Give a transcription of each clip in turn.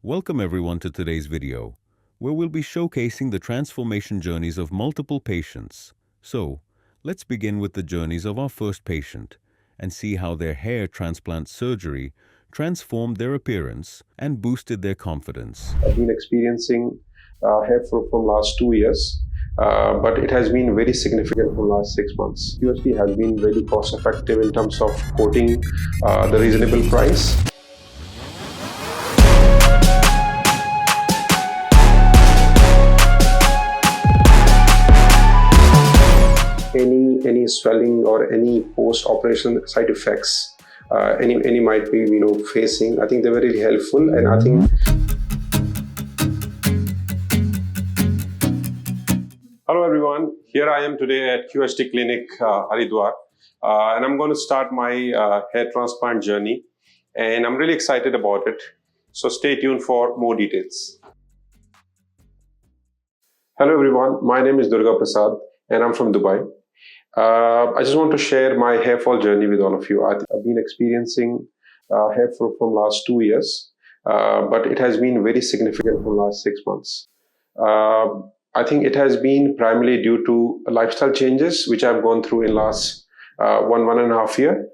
Welcome everyone to today's video, where we'll be showcasing the transformation journeys of multiple patients. So, let's begin with the journeys of our first patient and see how their hair transplant surgery transformed their appearance and boosted their confidence. I've been experiencing hair fall from last 2 years, but it has been very significant from last 6 months. QHT has been really cost effective in terms of quoting the reasonable price. Any swelling or any post-operation side effects any might be facing, I think they were really helpful. And I think hello everyone, here I am today at QHT Clinic Haridwar, and I'm going to start my hair transplant journey, and I'm really excited about it, so stay tuned for more details. Hello everyone, my name is Durga Prasad and I'm from Dubai. I just want to share my hair fall journey with all of you. I've been experiencing hair fall from last 2 years, but it has been very significant from last 6 months. I think it has been primarily due to lifestyle changes, which I've gone through in last 1.5 years,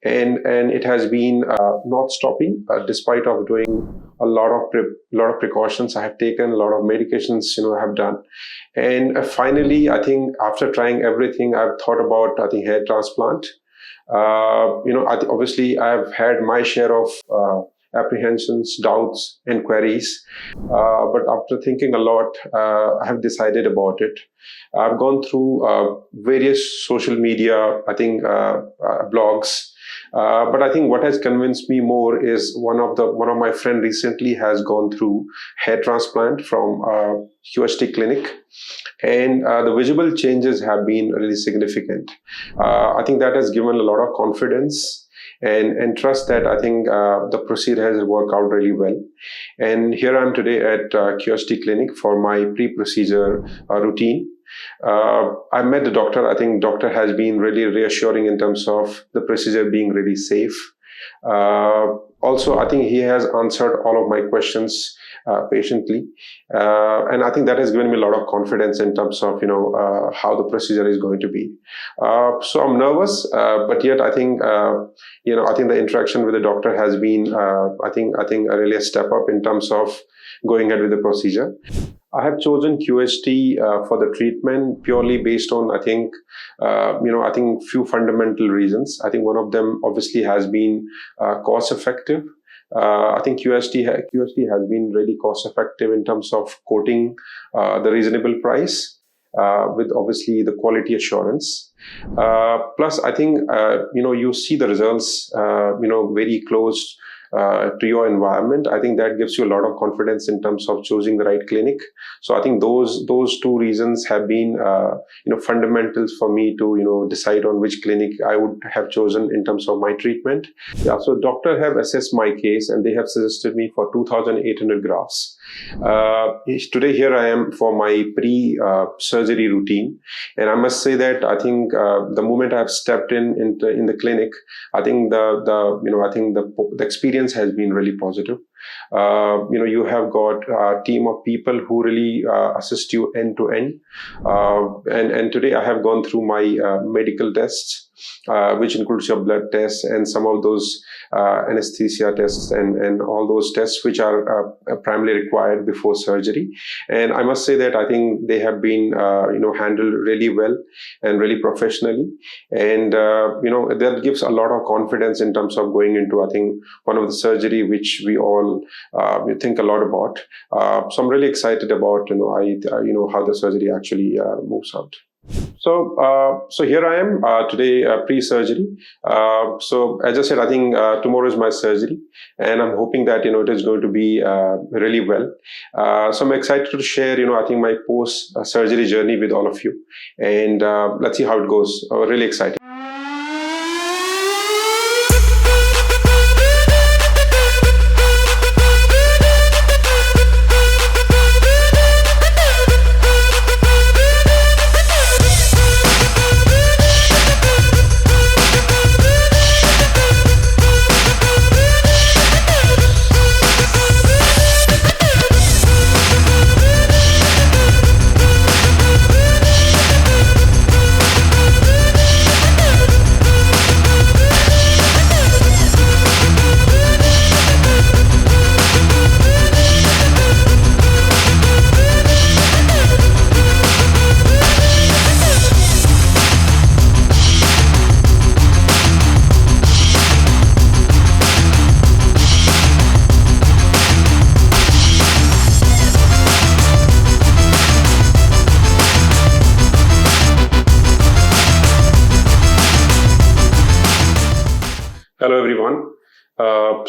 and it has been not stopping despite of doing a lot of precautions I have taken, a lot of medications I have done, and finally I think after trying everything I've thought about hair transplant. Obviously I've had my share of apprehensions, doubts, and queries, but after thinking a lot, I have decided about it. I've gone through various social media, blogs, but I think what has convinced me more is one of my friend recently has gone through hair transplant from QHT Clinic, and the visible changes have been really significant. I think that has given a lot of confidence and trust that I think the procedure has worked out really well. And here I am today at QHT Clinic for my pre-procedure routine. I met the doctor. I think doctor has been really reassuring in terms of the procedure being really safe. Also, I think he has answered all of my questions patiently, and I think that has given me a lot of confidence in terms of how the procedure is going to be. So I'm nervous, but yet I think I think the interaction with the doctor has been I think really a step up in terms of going ahead with the procedure. I have chosen QHT for the treatment purely based on I think few fundamental reasons. I think one of them obviously has been cost effective. I think QHT has been really cost effective in terms of quoting the reasonable price with obviously the quality assurance. Plus, I think you see the results very close to your environment. I think that gives you a lot of confidence in terms of choosing the right clinic. So I think those two reasons have been fundamentals for me to decide on which clinic I would have chosen in terms of my treatment. Yeah, so doctor have assessed my case and they have suggested me for 2,800 grafts. Today here I am for my pre-surgery routine, and I must say that I think the moment I've stepped in the clinic, I think the experience has been really positive. You have got a team of people who really assist you end to end, and today I have gone through my medical tests, which includes your blood tests and some of those anesthesia tests and all those tests which are primarily required before surgery. And I must say that I think they have been handled really well and really professionally, and that gives a lot of confidence in terms of going into I think one of the surgery which we all think a lot about. So I'm really excited about how the surgery actually moves out. So here I am today pre-surgery. So as I said, I think tomorrow is my surgery, and I'm hoping that it is going to be really well. So I'm excited to share I think my post-surgery journey with all of you, and let's see how it goes. Really excited.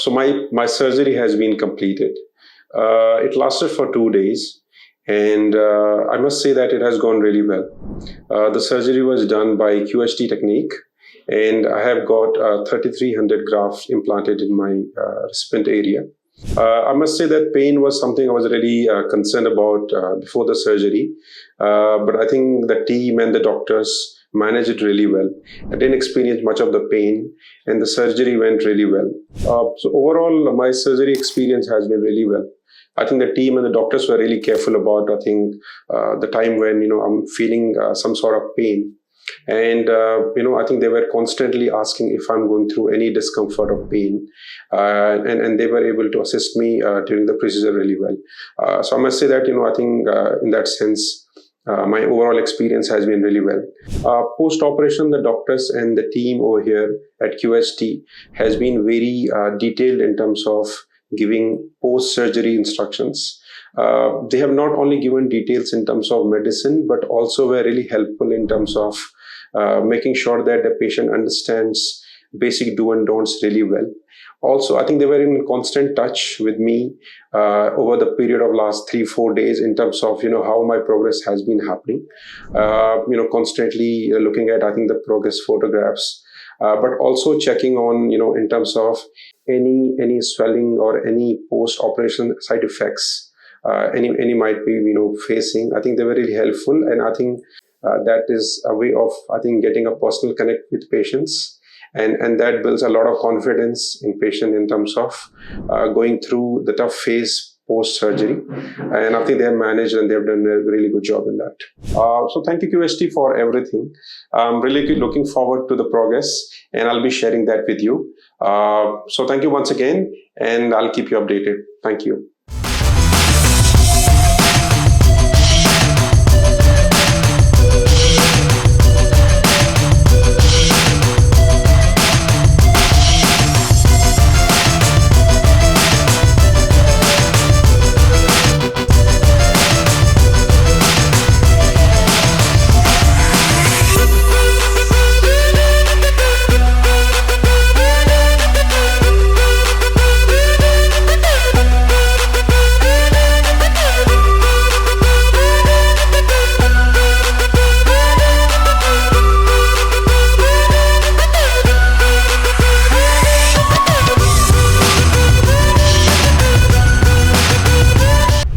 So my surgery has been completed. It lasted for 2 days, and I must say that it has gone really well. The surgery was done by QHT Technique, and I have got 3,300 grafts implanted in my recipient area. I must say that pain was something I was really concerned about before the surgery, but I think the team and the doctors managed it really well. I didn't experience much of the pain, and the surgery went really well. So overall, my surgery experience has been really well. I think the team and the doctors were really careful about, I think, the time when, I'm feeling some sort of pain. And, I think they were constantly asking if I'm going through any discomfort or pain. And they were able to assist me during the procedure really well. So I must say that, I think in that sense, my overall experience has been really well. Post-operation, the doctors and the team over here at QHT has been very detailed in terms of giving post-surgery instructions. They have not only given details in terms of medicine, but also were really helpful in terms of making sure that the patient understands basic do and don'ts really well. Also, I think they were in constant touch with me over the period of last 3-4 days in terms of, how my progress has been happening. Constantly looking at, I think, the progress photographs, but also checking on, in terms of any swelling or any post-operation side effects, any might be, facing. I think they were really helpful, and I think that is a way of, I think, getting a personal connect with patients. And that builds a lot of confidence in patient in terms of going through the tough phase post-surgery. And I think they have managed and they have done a really good job in that. So thank you, QHT, for everything. I'm really looking forward to the progress, and I'll be sharing that with you. So thank you once again, and I'll keep you updated. Thank you.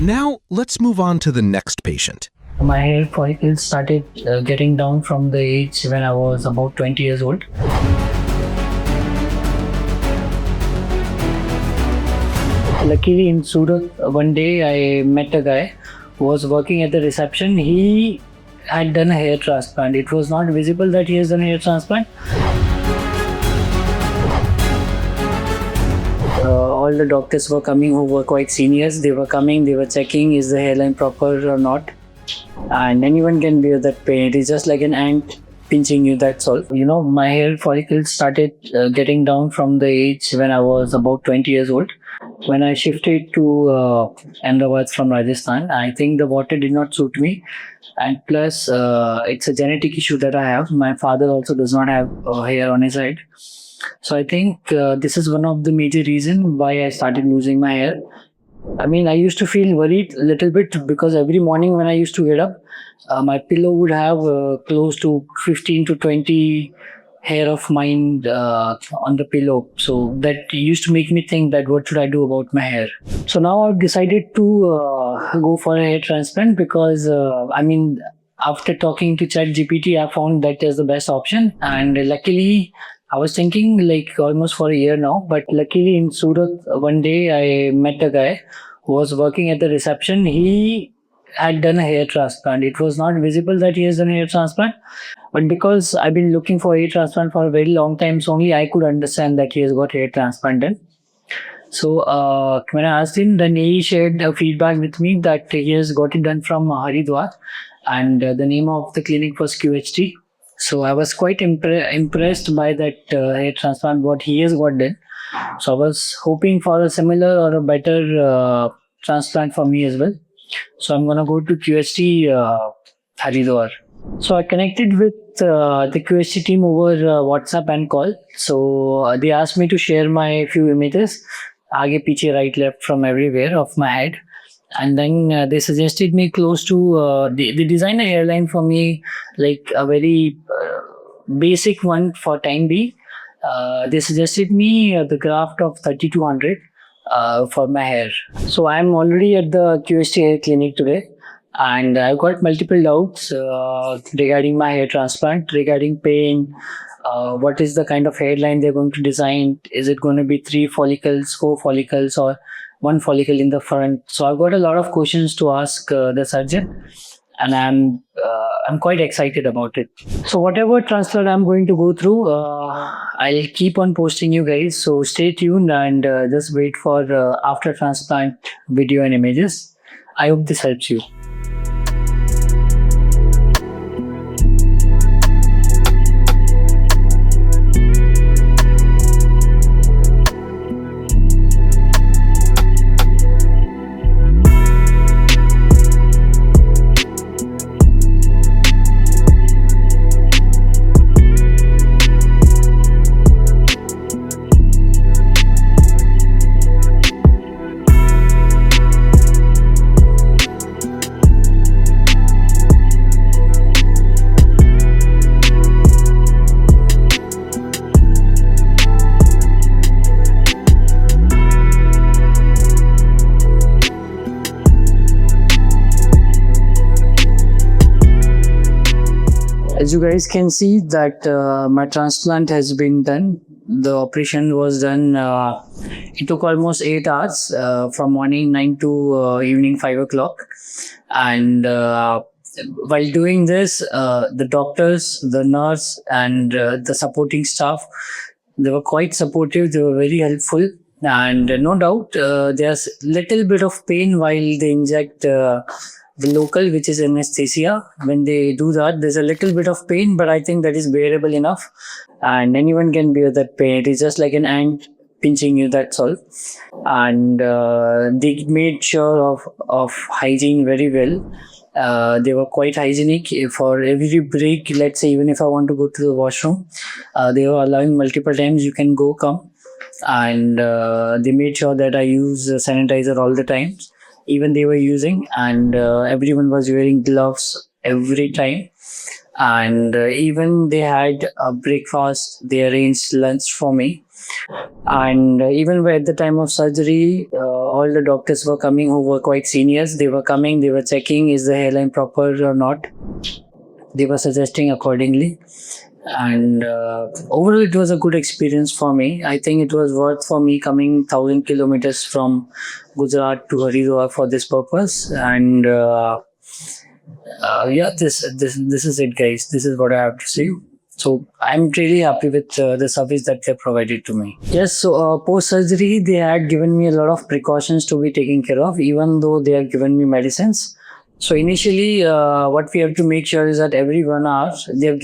Now, let's move on to the next patient. My hair follicles started getting down from the age when I was about 20 years old. Luckily in Surat, one day I met a guy who was working at the reception. He had done a hair transplant. It was not visible that he has done a hair transplant. All the doctors were coming who were quite seniors. They were coming, they were checking is the hairline proper or not. And anyone can bear that pain. It is just like an ant pinching you, that's all. My hair follicles started getting down from the age when I was about 20 years old. When I shifted to Ahmedabad from Rajasthan, I think the water did not suit me. And plus, it's a genetic issue that I have. My father also does not have hair on his head. So I think this is one of the major reasons why I started losing my hair. I used to feel worried a little bit because every morning when I used to get up, my pillow would have close to 15 to 20 hair of mine on the pillow. So that used to make me think that what should I do about my hair. So now I've decided to go for a hair transplant because, after talking to ChatGPT, I found that is the best option. And luckily, I was thinking like almost for a year now, but luckily in Surat, one day I met a guy who was working at the reception. He had done a hair transplant. It was not visible that he has done a hair transplant, but because I've been looking for a hair transplant for a very long time, so only I could understand that he has got hair transplant done. So when I asked him, then he shared a feedback with me that he has got it done from Haridwar, and the name of the clinic was QHT. So I was quite impressed by that hair transplant, what he has got done. So I was hoping for a similar or a better transplant for me as well. So I'm going to go to QHT Haridwar. So I connected with the QHT team over WhatsApp and call. So they asked me to share my few images, aage, piche, right, left, from everywhere of my head. And then they suggested me close to, they designed a hairline for me, like a very basic one for time B. They suggested me the graft of 3200 for my hair. So I'm already at the QHT hair clinic today, and I've got multiple doubts regarding my hair transplant, regarding pain. What is the kind of hairline they're going to design? Is it going to be 3 follicles, 4 follicles, or 1 follicle in the front? So I've got a lot of questions to ask the surgeon, and I'm quite excited about it. So whatever transplant I'm going to go through, I'll keep on posting you guys. So stay tuned and just wait for after transplant video and images. I hope this helps you. As you guys can see that my transplant has been done. The operation was done, it took almost 8 hours from morning 9 to evening 5 o'clock. And while doing this, the doctors, the nurse and the supporting staff, they were quite supportive, they were very helpful. And no doubt there's little bit of pain while they inject the local, which is anesthesia. When they do that, there's a little bit of pain, but I think that is bearable enough, and anyone can bear that pain. It is just like an ant pinching you, that's all. And they made sure of hygiene very well. They were quite hygienic. For every break, let's say even if I want to go to the washroom, they were allowing multiple times, you can go, come. And they made sure that I use sanitizer all the time. Even they were using, and everyone was wearing gloves every time. And even they had a breakfast, they arranged lunch for me. And even at the time of surgery, all the doctors were coming who were quite seniors. They were coming, they were checking is the hairline proper or not. They were suggesting accordingly. And overall it was a good experience for me. I think it was worth for me coming 1000 kilometers from Gujarat to Haridwar for this purpose. And yeah, this is it, guys. This is what I have to say. So I'm really happy with the service that they provided to me. Yes, so post surgery they had given me a lot of precautions to be taken care of, even though they have given me medicines. So initially, what we have to make sure is that every 1 hour, they have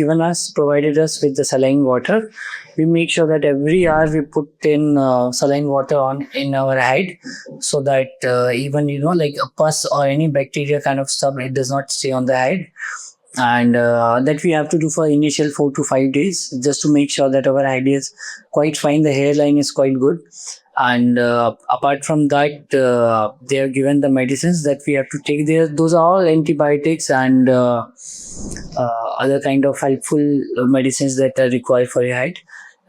provided us with the saline water. We make sure that every hour we put in saline water in our head, so that even, like a pus or any bacteria kind of stuff, it does not stay on the head. And that we have to do for initial 4 to 5 days, just to make sure that our head is quite fine, the hairline is quite good. And apart from that, they have given the medicines that we have to take there. Those are all antibiotics and other kind of helpful medicines that are required for your head.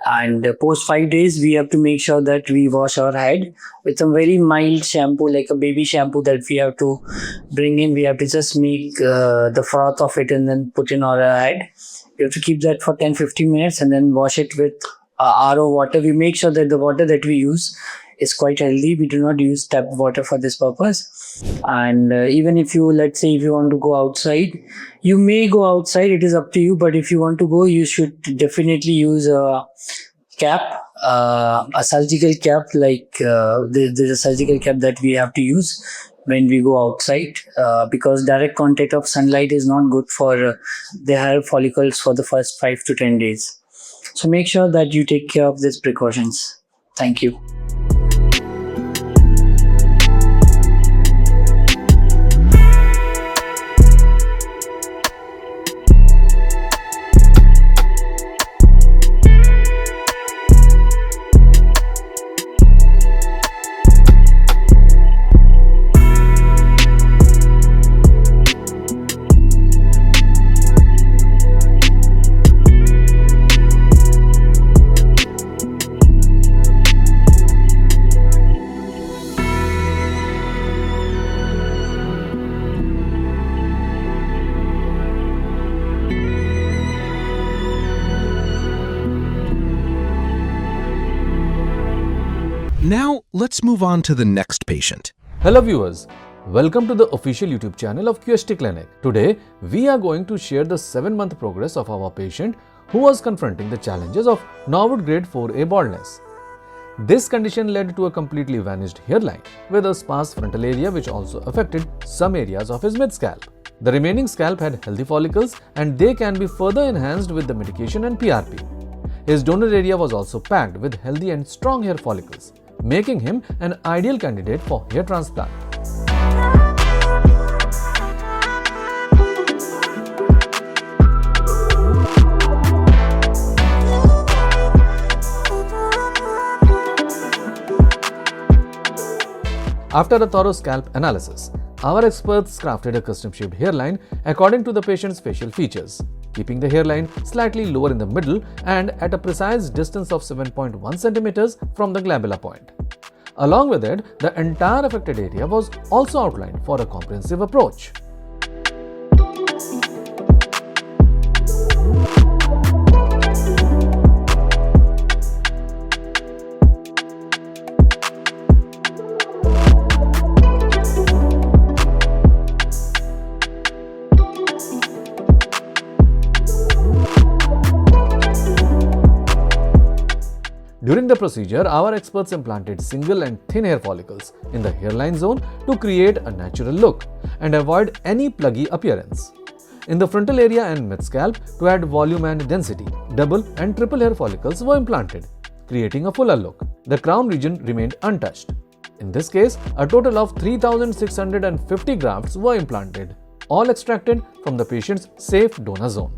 And post 5 days, we have to make sure that we wash our head with some very mild shampoo, like a baby shampoo that we have to bring in. We have to just make the froth of it and then put in our head. We have to keep that for 10-15 minutes and then wash it with RO water. We make sure that the water that we use is quite healthy. We do not use tap water for this purpose. And even if you, let's say if you want to go outside, you may go outside, it is up to you. But if you want to go, you should definitely use a cap, a surgical cap, like there's a surgical cap that we have to use when we go outside, because direct contact of sunlight is not good for the hair follicles for the first 5 to 10 days. So make sure that you take care of these precautions. Thank you. Now, let's move on to the next patient. Hello viewers, welcome to the official YouTube channel of QHT Clinic. Today, we are going to share the 7-month progress of our patient who was confronting the challenges of Norwood grade 4A baldness. This condition led to a completely vanished hairline with a sparse frontal area which also affected some areas of his mid-scalp. The remaining scalp had healthy follicles and they can be further enhanced with the medication and PRP. His donor area was also packed with healthy and strong hair follicles, making him an ideal candidate for hair transplant. After a thorough scalp analysis, our experts crafted a custom-shaped hairline according to the patient's facial features, keeping the hairline slightly lower in the middle and at a precise distance of 7.1 centimeters from the glabella point. Along with it, the entire affected area was also outlined for a comprehensive approach. During the procedure, our experts implanted single and thin hair follicles in the hairline zone to create a natural look and avoid any pluggy appearance. In the frontal area and mid-scalp, to add volume and density, double and triple hair follicles were implanted, creating a fuller look. The crown region remained untouched. In this case, a total of 3,650 grafts were implanted, all extracted from the patient's safe donor zone.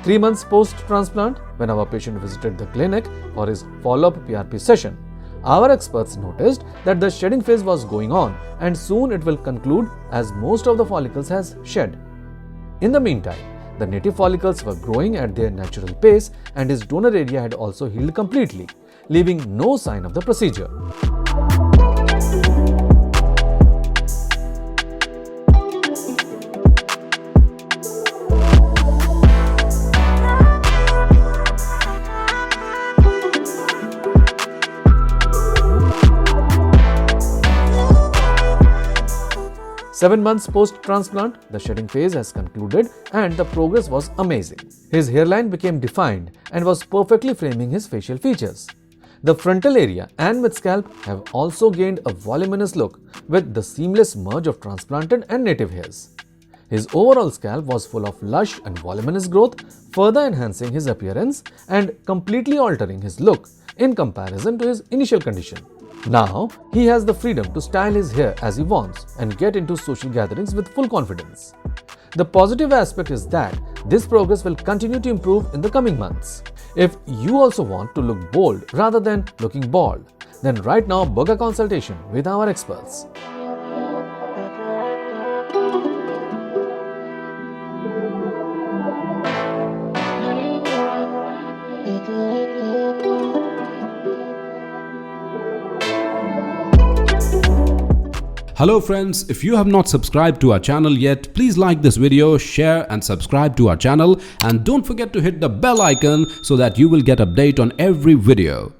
Three months post-transplant, when our patient visited the clinic for his follow-up PRP session, our experts noticed that the shedding phase was going on and soon it will conclude as most of the follicles has shed. In the meantime, the native follicles were growing at their natural pace and his donor area had also healed completely, leaving no sign of the procedure. Seven months post-transplant, the shedding phase has concluded and the progress was amazing. His hairline became defined and was perfectly framing his facial features. The frontal area and mid-scalp have also gained a voluminous look with the seamless merge of transplanted and native hairs. His overall scalp was full of lush and voluminous growth, further enhancing his appearance and completely altering his look in comparison to his initial condition. Now, he has the freedom to style his hair as he wants and get into social gatherings with full confidence. The positive aspect is that this progress will continue to improve in the coming months. If you also want to look bold rather than looking bald, then right now book a consultation with our experts. Hello friends, if you have not subscribed to our channel yet, please like this video, share and subscribe to our channel, and don't forget to hit the bell icon so that you will get update on every video.